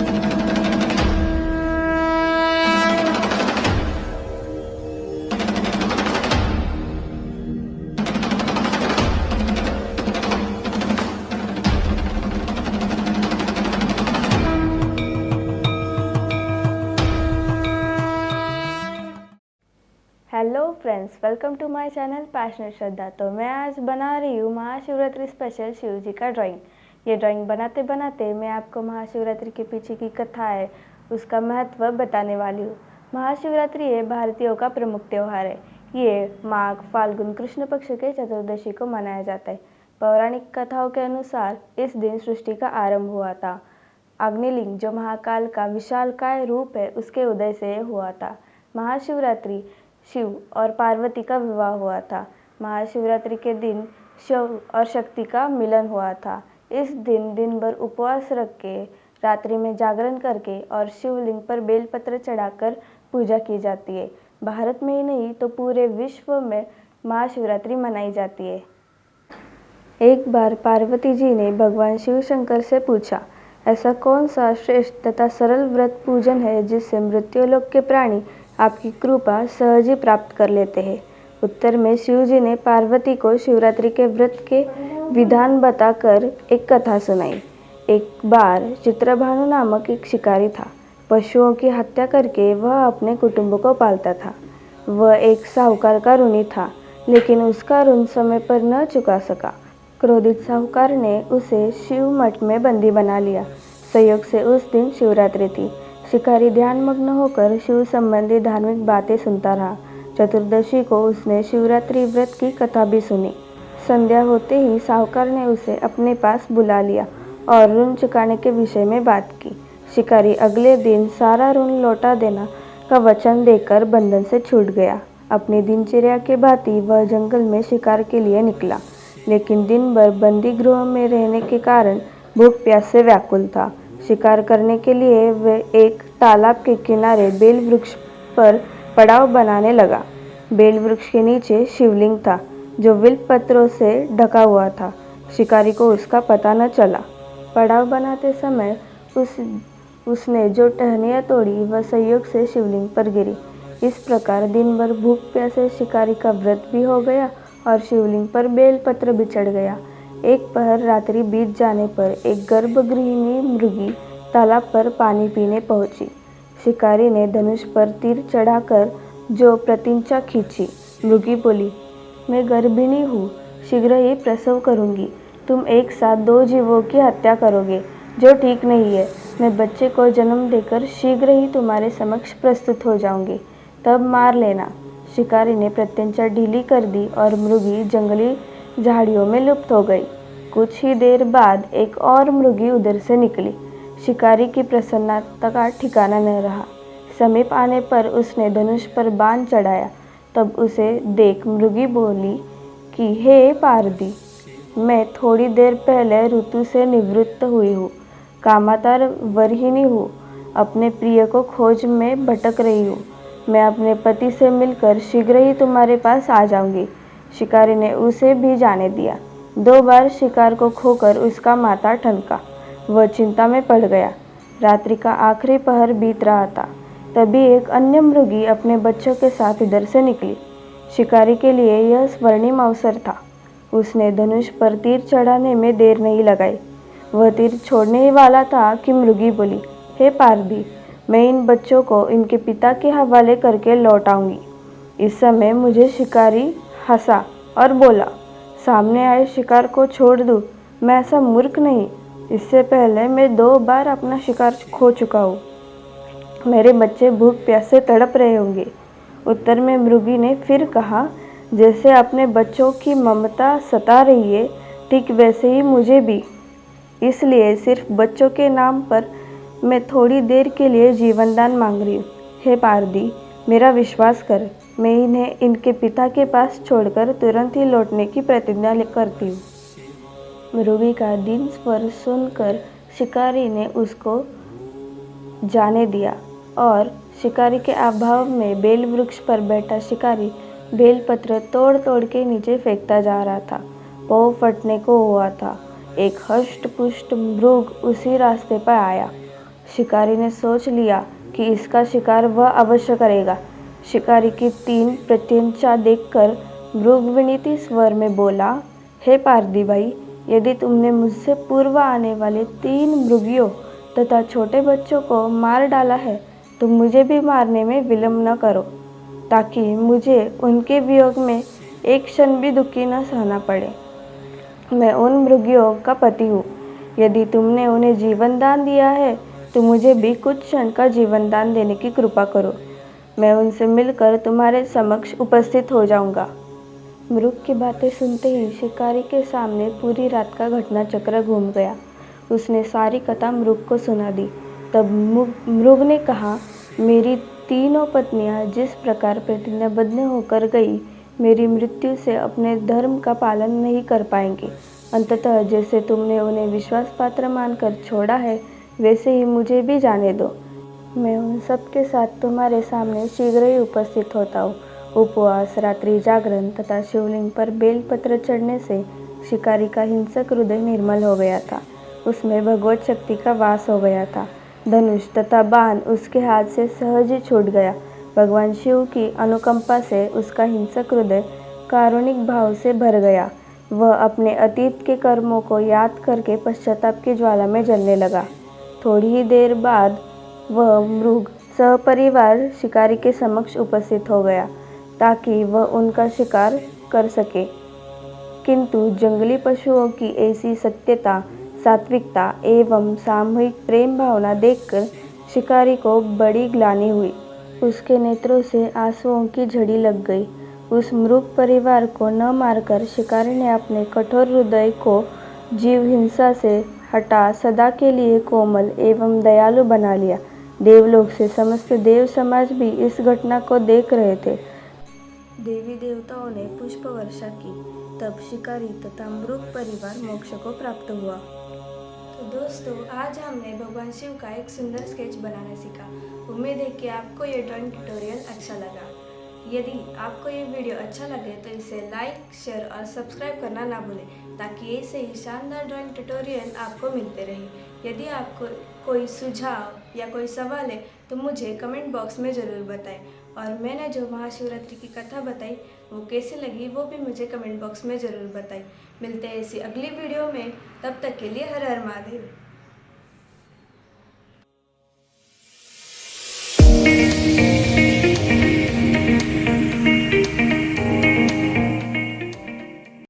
Hello friends, welcome to my channel passionate Shraddha. तो मैं आज बना रही हूँ महाशिवरात्रि स्पेशल शिव जी का ड्राइंग। ये ड्राइंग बनाते बनाते मैं आपको महाशिवरात्रि के पीछे की कथा है, उसका महत्व बताने वाली हूँ। महाशिवरात्रि ये भारतीयों का प्रमुख त्यौहार है। ये माघ फाल्गुन कृष्ण पक्ष के चतुर्दशी को मनाया जाता है। पौराणिक कथाओं के अनुसार इस दिन सृष्टि का आरंभ हुआ था। अग्निलिंग जो महाकाल का विशालकाय रूप है, उसके उदय से हुआ था। महाशिवरात्रि शिव और पार्वती का विवाह हुआ था। महाशिवरात्रि के दिन शिव और शक्ति का मिलन हुआ था। इस दिन दिन भर उपवास रख के, रात्रि में जागरण करके और शिवलिंग पर बेलपत्र चढ़ाकर पूजा की जाती है। भारत में ही नहीं तो पूरे विश्व में महाशिवरात्रि मनाई जाती है। एक बार पार्वती जी ने भगवान शिव शंकर से पूछा, ऐसा कौन सा श्रेष्ठ तथा सरल व्रत पूजन है जिससे मृत्युलोक के प्राणी आपकी कृपा सहज ही प्राप्त कर लेते हैं। उत्तर में शिव जी ने पार्वती को शिवरात्रि के व्रत के विधान बताकर एक कथा सुनाई। एक बार चित्रभानु नामक एक शिकारी था। पशुओं की हत्या करके वह अपने कुटुंब को पालता था। वह एक साहूकार का ऋणी था, लेकिन उसका ऋण समय पर न चुका सका। क्रोधित साहूकार ने उसे शिव मठ में बंदी बना लिया। संयोग से उस दिन शिवरात्रि थी। शिकारी ध्यानमग्न होकर शिव संबंधी धार्मिक बातें सुनता रहा। चतुर्दशी को उसने शिवरात्रि व्रत की कथा भी सुनी। संध्या होते ही साहूकार ने उसे अपने पास बुला लिया और ऋण चुकाने के विषय में बात की। शिकारी अगले दिन सारा ऋण लौटा देना का वचन देकर बंधन से छूट गया। अपनी दिनचर्या के भांति वह जंगल में शिकार के लिए निकला, लेकिन दिन भर बंदी गृह में रहने के कारण भूख प्यास से व्याकुल था। शिकार करने के लिए वह एक तालाब के किनारे बेल वृक्ष पर पड़ाव बनाने लगा। बेल वृक्ष के नीचे शिवलिंग था, जो बिल्व पत्रों से ढका हुआ था। शिकारी को उसका पता न चला। पड़ाव बनाते समय उसने जो टहनियाँ तोड़ी वह संयोग से शिवलिंग पर गिरी। इस प्रकार दिन भर भूख प्यासे शिकारी का व्रत भी हो गया और शिवलिंग पर बेल पत्र भी चढ़ गया। एक पहर रात्रि बीत जाने पर एक गर्भगृहिणी मृगी तालाब पर पानी पीने पहुंची। शिकारी ने धनुष पर तीर चढ़ाकर जो प्रतिज्ञा खींची। मृगी बोली, मैं गर्भिणी हूँ, शीघ्र ही प्रसव करूँगी। तुम एक साथ 2 जीवों की हत्या करोगे, जो ठीक नहीं है। मैं बच्चे को जन्म देकर शीघ्र ही तुम्हारे समक्ष प्रस्तुत हो जाऊँगी, तब मार लेना। शिकारी ने प्रतिज्ञा ढीली कर दी और मृगी जंगली झाड़ियों में लुप्त हो गई। कुछ ही देर बाद एक और मृगी उधर से निकली। शिकारी की प्रसन्नता का ठिकाना न रहा। समीप आने पर उसने धनुष पर बाण चढ़ाया। तब उसे देख मृगी बोली कि हे पारदी, मैं थोड़ी देर पहले ऋतु से निवृत्त हुई हूँ, कामातार वरहिणी हूँ, अपने प्रिय को खोज में भटक रही हूँ। मैं अपने पति से मिलकर शीघ्र ही तुम्हारे पास आ जाऊंगी। शिकारी ने उसे भी जाने दिया। 2 बार शिकार को खोकर उसका माथा ठनका। वह चिंता में पड़ गया। रात्रि का आखिरी पहर बीत रहा था। तभी एक अन्य मृगी अपने बच्चों के साथ इधर से निकली। शिकारी के लिए यह स्वर्णिम अवसर था। उसने धनुष पर तीर चढ़ाने में देर नहीं लगाई। वह तीर छोड़ने ही वाला था कि मृगी बोली, हे पारदी, मैं इन बच्चों को इनके पिता के हवाले करके लौट आऊंगी। इस समय मुझे शिकारी हंसा और बोला, सामने आए शिकार को छोड़ दूँ? मैं ऐसा मूर्ख नहीं। इससे पहले मैं 2 बार अपना शिकार खो चुका हूँ। मेरे बच्चे भूख प्यास से तड़प रहे होंगे। उत्तर में मृगी ने फिर कहा, जैसे अपने बच्चों की ममता सता रही है, ठीक वैसे ही मुझे भी। इसलिए सिर्फ बच्चों के नाम पर मैं थोड़ी देर के लिए जीवनदान मांग रही हूँ। हे पारदी, मेरा विश्वास कर, मैं इन्हें इनके पिता के पास छोड़कर तुरंत ही लौटने की प्रतिज्ञा करती हूँ। मृगी का दीन स्वर सुनकर शिकारी ने उसको जाने दिया और शिकारी के अभाव में बेल वृक्ष पर बैठा शिकारी बेलपत्र तोड़ तोड़ के नीचे फेंकता जा रहा था। पौ फटने को हुआ था। एक हष्ट पुष्ट मृग उसी रास्ते पर आया। शिकारी ने सोच लिया कि इसका शिकार वह अवश्य करेगा। शिकारी की 3 प्रत्यंचा देखकर मृग विनीत स्वर में बोला, हे पारदी भाई, यदि तुमने मुझसे पूर्व आने वाले 3 मृगियों तथा छोटे बच्चों को मार डाला है तो मुझे भी मारने में विलंब न करो, ताकि मुझे उनके वियोग में एक क्षण भी दुखी न सहना पड़े। मैं उन मृगियों का पति हूँ। यदि तुमने उन्हें जीवन दान दिया है तो मुझे भी कुछ क्षण का जीवन दान देने की कृपा करो। मैं उनसे मिलकर तुम्हारे समक्ष उपस्थित हो जाऊंगा। मृग की बातें सुनते ही शिकारी के सामने पूरी रात का घटना चक्र घूम गया। उसने सारी कथा मृग को सुना दी। तब मृग ने कहा, मेरी तीनों पत्नियां जिस प्रकार प्रतिज्ञाबद्ध होकर गई, मेरी मृत्यु से अपने धर्म का पालन नहीं कर पाएंगी। अंततः जैसे तुमने उन्हें विश्वास पात्र मानकर छोड़ा है, वैसे ही मुझे भी जाने दो। मैं उन सब के साथ तुम्हारे सामने शीघ्र ही उपस्थित होता हूँ। उपवास, रात्रि जागरण तथा शिवलिंग पर बेलपत्र चढ़ने से शिकारी का हिंसक हृदय निर्मल हो गया था। उसमें भगवत शक्ति का वास हो गया था। धनुष तथा बाण उसके हाथ से सहज ही छूट गया। भगवान शिव की अनुकंपा से उसका हिंसक हृदय कारुणिक भाव से भर गया। वह अपने अतीत के कर्मों को याद करके पश्चाताप की ज्वाला में जलने लगा। थोड़ी ही देर बाद वह मृग सपरिवार शिकारी के समक्ष उपस्थित हो गया, ताकि वह उनका शिकार कर सके। किंतु जंगली पशुओं की ऐसी सत्यता, सात्विकता एवं सामूहिक प्रेम भावना देखकर शिकारी को बड़ी ग्लानि हुई। उसके नेत्रों से आंसुओं की झड़ी लग गई। उस मृग परिवार को न मारकर शिकारी ने अपने कठोर हृदय को जीव हिंसा से हटा सदा के लिए कोमल एवं दयालु बना लिया। देवलोक से समस्त देव समाज भी इस घटना को देख रहे थे। देवी देवताओं ने पुष्प वर्षा की। तब शिकारी तथा मृग परिवार मोक्ष को प्राप्त हुआ। तो दोस्तों, आज हमने भगवान शिव का एक सुंदर स्केच बनाना सीखा। उम्मीद है कि आपको ये ड्राइंग ट्यूटोरियल अच्छा लगा। यदि आपको ये वीडियो अच्छा लगे तो इसे लाइक, शेयर और सब्सक्राइब करना ना भूलें, ताकि ऐसे ही शानदार ड्राइंग ट्यूटोरियल आपको मिलते रहे। यदि आपको कोई सुझाव या कोई सवाल है तो मुझे कमेंट बॉक्स में ज़रूर बताएं। और मैंने जो महाशिवरात्रि की कथा बताई वो कैसी लगी वो भी मुझे कमेंट बॉक्स में ज़रूर बताएं। मिलते हैं ऐसी अगली वीडियो में, तब तक के लिए हर हर महादेव।